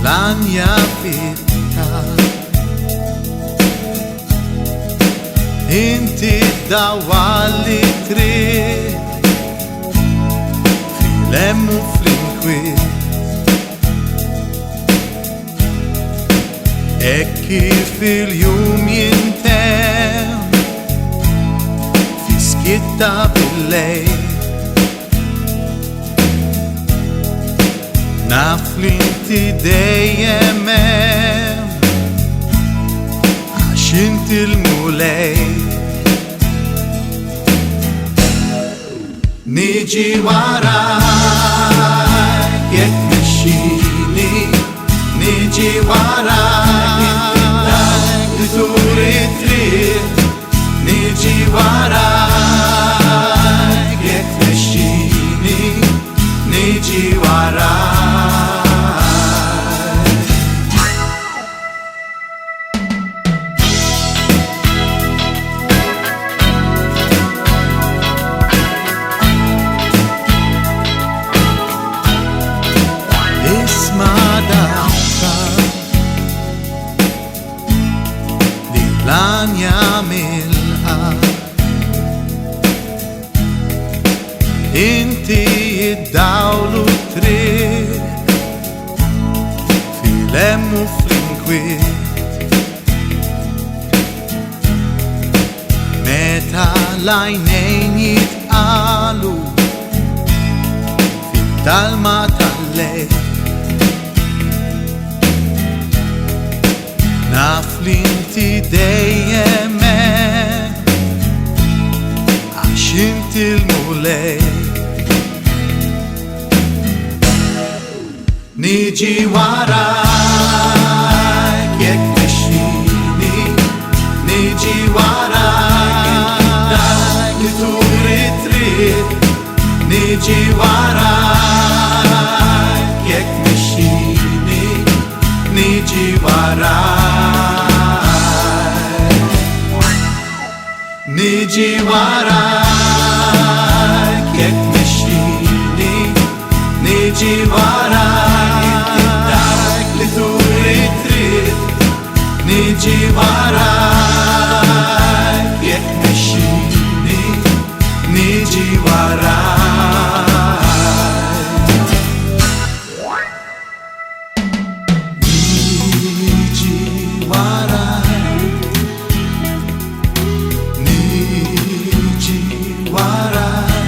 Lania fitta inti dawali triq fil-hemm u fl-inkwiet hekk kif il-jum jintemm fi skitta bil-lejl naf li inti dejjem hemm għax inti l-mulej niġi warajk jekk mexxini niġi warajk li turi triq niġi warajk jekk mexxini niġi warajk lan jamilha inti jiddawlu triq fil-hemm u fl-inkwiet meta l-għajnejn jitqalu fid-dalma tal-lejl naf li inti dejjem hemm għax inti l-mulej niġi warajk jekk mexxini niġi warajk li turi triq niġi warajk jekk mexxini niġi warajk niġi warajk jekk mexxini niġi warajk li turi triq niġi warajk jekk mexxini niġi warajk niġi warajk niġi warajk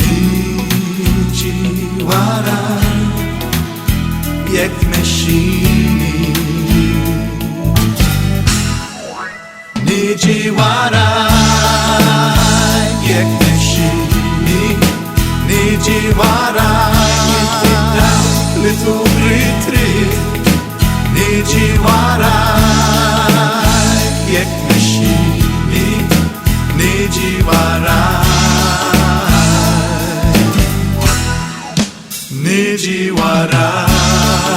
niġi warajk jekk tmexxini niġi warajk jekk tmexxini niġi warajk li turi triq niġi warajk jekk tmexxini niġi warajk niġi warajk